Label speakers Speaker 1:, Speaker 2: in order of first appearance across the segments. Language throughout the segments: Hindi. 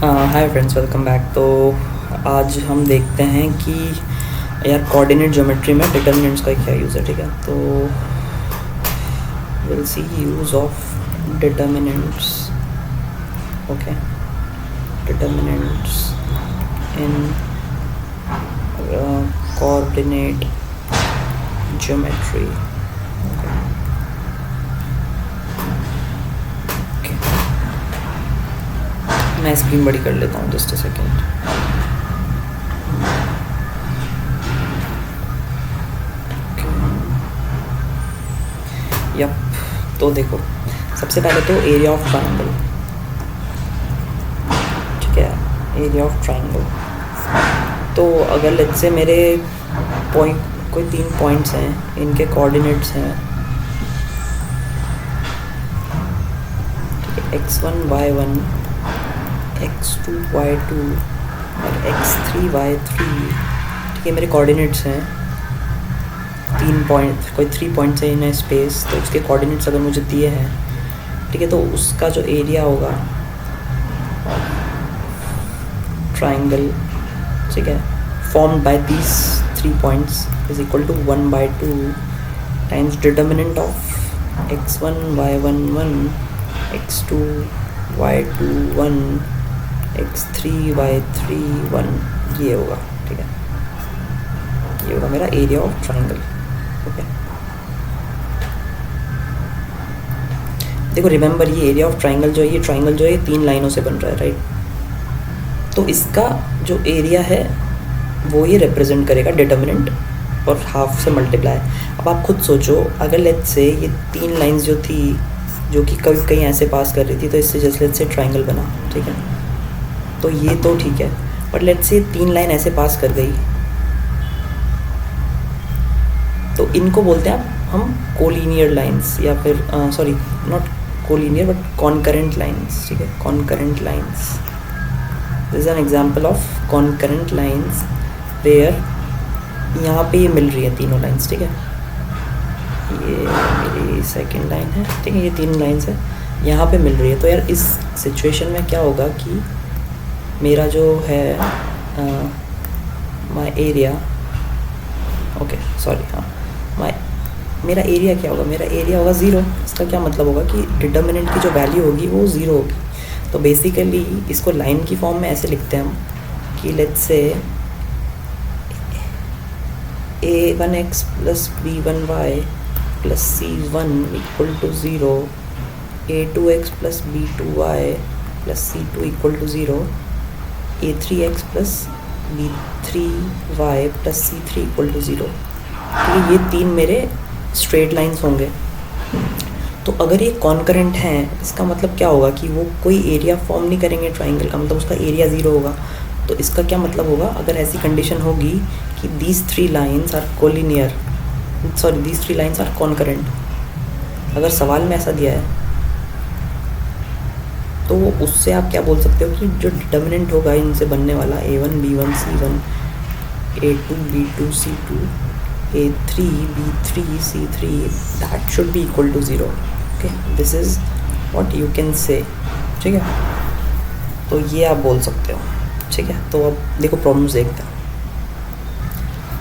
Speaker 1: Hi friends, welcome back. तो आज हम देखते हैं कि यार कोऑर्डिनेट ज्योमेट्री में डिटर्मिनेंट्स का क्या यूज़ है। ठीक है, तो will see use of determinants. Okay, determinants in coordinate geometry. मैं स्क्रीन बड़ी कर लेता हूँ, जस्ट अ सेकेंड। यप, तो देखो, सबसे पहले तो एरिया ऑफ ट्राइंगल। ठीक है, एरिया ऑफ ट्राइंगल। तो अगर लेट्स से मेरे पॉइंट कोई 3 पॉइंट्स हैं, इनके कोऑर्डिनेट्स हैं x1 y1 x2 y2 और x3 y3। ठीक है, मेरे कोऑर्डिनेट्स हैं 3 पॉइंट, कोई 3 पॉइंट्स है इन स्पेस। तो उसके कोऑर्डिनेट्स अगर मुझे दिए हैं, ठीक है, तो उसका जो एरिया होगा ट्राइंगल, ठीक है, formed by these 3 points is equal to 1/2 times determinant of x1 y1 1 x2 y2 1 x3 y3 1। ये होगा, ठीक है, ये होगा मेरा एरिया ऑफ ट्राइंगल। ओके, देखो रिमेंबर, ये एरिया ऑफ ट्राइंगल जो है, ये ट्राइंगल जो है 3 लाइनों से बन रहा है, राइट। तो इसका जो एरिया है वो ये रिप्रेजेंट करेगा डिटर्मिनेंट और हाफ से मल्टीप्लाई। अब आप खुद सोचो, अगर लेट्स से ये 3 लाइंस जो थी, जो कि कभी कहीं ऐसे पास कर रही थी, तो इससे जस्ट लेट्स से ट्राइंगल बना, ठीक है। तो ये तो ठीक है, बट लेट्स से 3 लाइन ऐसे पास कर गई, तो इनको बोलते हैं हम कोलिनियर लाइंस, या फिर sorry, not collinear but concurrent lines. ठीक है, concurrent lines. This is an example of concurrent lines where यहाँ पे ये मिल रही है तीनों लाइंस। ठीक है, ये मेरी सेकंड लाइन है, ठीक है, ये 3 लाइंस है, यहाँ पे मिल रही है। तो यार इस सिचुएशन में क्या होगा कि मेरा जो है माय एरिया, ओके सॉरी, हाँ, मेरा एरिया क्या होगा, मेरा एरिया होगा 0। इसका क्या मतलब होगा कि डिटर्मिनेंट की जो वैल्यू होगी वो 0 होगी। तो बेसिकली इसको लाइन की फॉर्म में ऐसे लिखते हैं हम कि let's say a1x plus b1y plus c1 equal to 0, a2x plus b2y plus c2 equal to 0, a3x plus b3y plus c3 equal to 0। ठीक है, ये 3 मेरे स्ट्रेट लाइंस होंगे। तो अगर ये कॉन्करेंट हैं, इसका मतलब क्या होगा कि वो कोई एरिया फॉर्म नहीं करेंगे ट्राइंगल का, मतलब उसका एरिया 0 होगा। तो इसका क्या मतलब होगा, अगर ऐसी कंडीशन होगी कि these 3 lines are collinear, sorry these 3 lines are concurrent, अगर सवाल में ऐसा दिया है, तो उससे आप क्या बोल सकते हो कि जो डिटर्मिनेंट होगा इनसे बनने वाला a1 b1 c1 a2 b2 c2 a3 b3 c3, that should be equal to 0। okay, this is what you can say। ठीक है, तो ये आप बोल सकते हो। ठीक है, तो अब देखो प्रॉब्लम्स देखते हैं।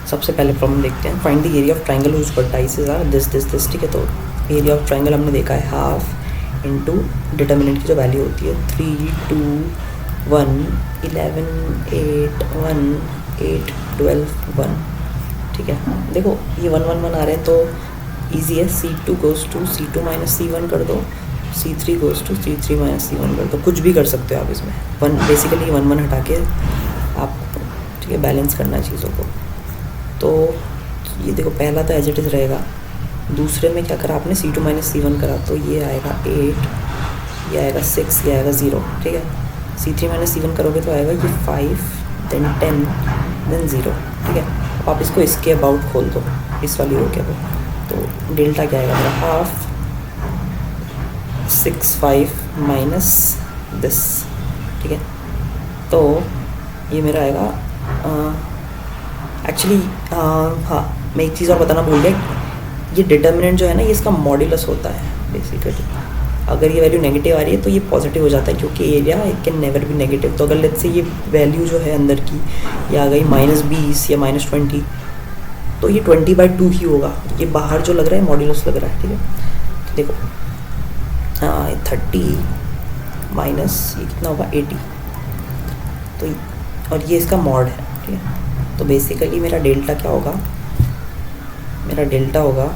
Speaker 1: सबसे पहले प्रॉब्लम देखते हैं, find the area of triangle whose vertices are this this this. ठीक है, तो एरिया ऑफ ट्राइंगल हमने देखा है हाफ इनटू डिटर्मिनेंट की जो वैल्यू होती है 3 2 1 11 8 1 8 12 1। ठीक है, देखो ये 1 1 1 आ रहे हैं, तो ईजी है, c2 goes to c2 minus c1 कर दो, c3 goes to c3 minus c1 कर दो, कुछ भी कर सकते हो आप इसमें। बेसिकली 1 1 हटा के आप, ठीक है, बैलेंस करना चीज़ों को। तो ये देखो, पहला तो एज इट इज़ रहेगा, दूसरे में क्या करा आपने, c2 माइनस c1 करा, तो ये आएगा 8, ये आएगा 6, ये आएगा 0। ठीक है, c3 माइनस c1 करोगे तो आएगा ये 5 देन 10 देन 0। ठीक है, अब आप इसको इसके अबाउट खोल दो, इस वाली रो के अबाउट, तो डेल्टा क्या आएगा मेरा, हाफ 6 5 माइनस दिस। ठीक है, तो ये मेरा आएगा एक्चुअली, हाँ मैं एक चीज़ और बताना भूल गया, ये डिटर्मिनेंट जो है ना, ये इसका मॉड्यूलस होता है बेसिकली। अगर ये वैल्यू नेगेटिव आ रही है तो ये पॉजिटिव हो जाता है, क्योंकि area it can never be negative. तो अगर लेट्स से ये वैल्यू जो है अंदर की ये आ गई -20 या -20, तो ये 20/2 ही होगा। ये बाहर जो लग रहा है मॉड्यूलस लग रहा है, ठीक है। तो देखो 30 माइनस ये कितना होगा 80, तो और ये इसका मॉड है, ठीक है। तो बेसिकली मेरा डेल्टा क्या होगा, मेरा डेल्टा होगा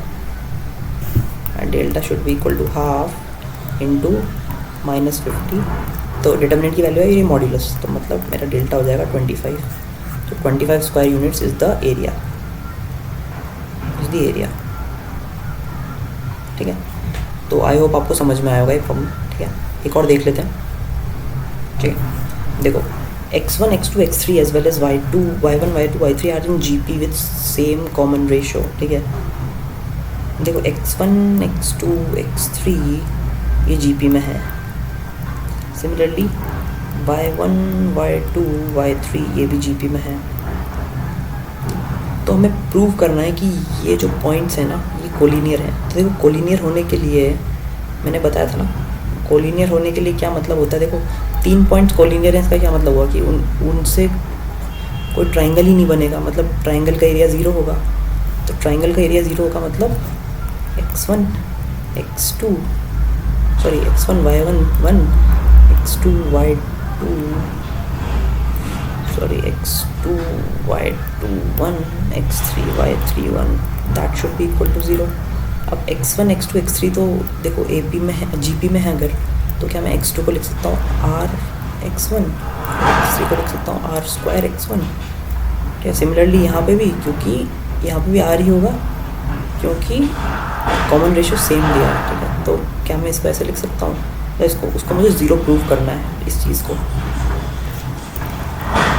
Speaker 1: delta should be equal to half into -50। तो डिटर्मिनेंट की वैल्यू है ये मॉड्यूलस, तो मतलब मेरा डेल्टा हो जाएगा 25। तो 25 square units is the area, area, ठीक है। तो आई होप आपको समझ में आया होगा ये प्रॉब्लम, ठीक है। एक और देख लेते हैं, ठीक है। देखो x1 x2 x3 as well as y2 y1 y2 y3 are in GP with same common ratio, ठीक है। देखो x1 x2 x3 ये GP में है, सिमिलरली y1 y2 y3 ये भी GP में है। तो हमें प्रूव करना है कि ये जो पॉइंट्स हैं ना ये कोलिनियर हैं। तो देखो कोलिनियर होने के लिए मैंने बताया था ना, कोलिनियर होने के लिए क्या मतलब होता है, देखो 3 पॉइंट्स कोलिनियर हैं, इसका क्या मतलब हुआ कि उनसे कोई ट्राइंगल ही नहीं बनेगा, मतलब ट्राइंगल का एरिया 0 होगा। तो ट्राइंगल का एरिया 0 होगा मतलब x1 x2 sorry x1 y1 1 x2 y2 sorry x2 y2 1 x3 y3 1 that should be equal to 0। अब x1 x2 x3 तो देखो AP में है, GP में है अगर, तो क्या मैं x2 को लिख सकता हूँ r x1, x3 को लिख सकता हूँ r स्क्वायर x1, क्या सिमिलरली यहाँ पे भी, क्योंकि यहाँ पे भी r ही होगा क्योंकि कॉमन रेशियो सेम दिया है, ठीक है। तो क्या मैं इसको ऐसे लिख सकता हूँ, इसको उसको मुझे 0 प्रूव करना है इस चीज़ को।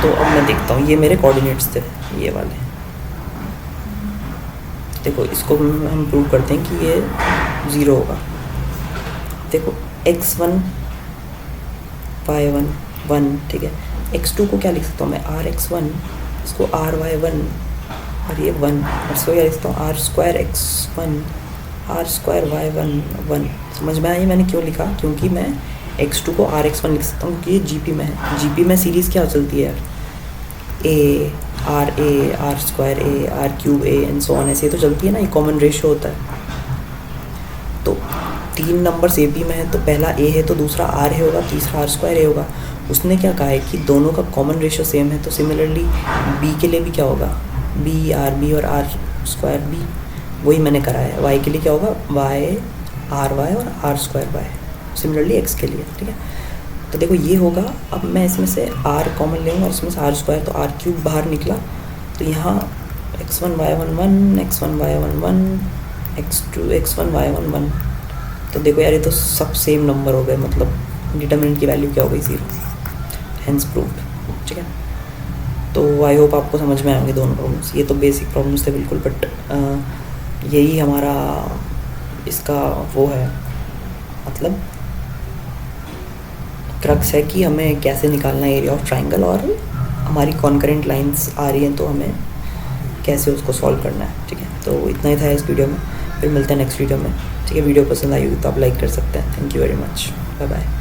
Speaker 1: तो अब मैं देखता हूँ, ये मेरे कोऑर्डिनेट्स थे ये वाले, देखो इसको हम प्रूव करते हैं कि ये 0 होगा। देखो x1 y1 1, ठीक है। x2 को क्या लिख सकता हूँ मैं rx1, इसको ry1 और ये 1, और इसको क्या लिख सकता हूँ r square x1 r square y1 1। समझ में आया मैंने क्यों लिखा, क्योंकि मैं x2 को rx1 लिख सकता हूँ क्योंकि ये GP में है। GP में सीरीज़ क्या चलती है यार, r square r cube and so on, ऐसे तो चलती है ना, ये कॉमन रेशियो होता है। तो 3 नंबर्स AP में है, तो पहला a है तो दूसरा r है होगा, तीसरा r स्क्वायर a होगा। उसने क्या कहा है कि दोनों का कॉमन रेशियो सेम है, तो सिमिलरली b के लिए भी क्या होगा, b और r स्क्वायर b, वही मैंने करा है। y के लिए क्या होगा, y और r square y, similarly x के लिए, ठीक है। तो देखो ये होगा, अब मैं इसमें से r कॉमन लेंगे और इसमें से r स्क्वायर, तो r क्यूब बाहर निकला, तो यहाँ x1 y1 1 x1 y1 1 x2 x1 y1 1। तो देखो यार ये तो सब सेम नंबर हो गए, मतलब डिटर्मिनेंट की वैल्यू क्या हो गई 0, हेंस प्रूव्ड, ठीक है। तो आई होप आपको समझ में आएंगे दोनों प्रॉब्लम्स। ये तो बेसिक प्रॉब्लम्स थे बिल्कुल, बट यही हमारा इसका वो है, मतलब क्रक्स है कि हमें कैसे निकालना है एरिया ऑफ ट्राइंगल, और हमारी कॉन्करेंट लाइंस आ रही हैं तो हमें कैसे उसको सॉल्व करना है, ठीक है। तो इतना ही था इस वीडियो में, फिर मिलते हैं नेक्स्ट वीडियो में, ठीक है। वीडियो पसंद आई हो तो आप लाइक कर सकते हैं। Thank you very much, bye bye.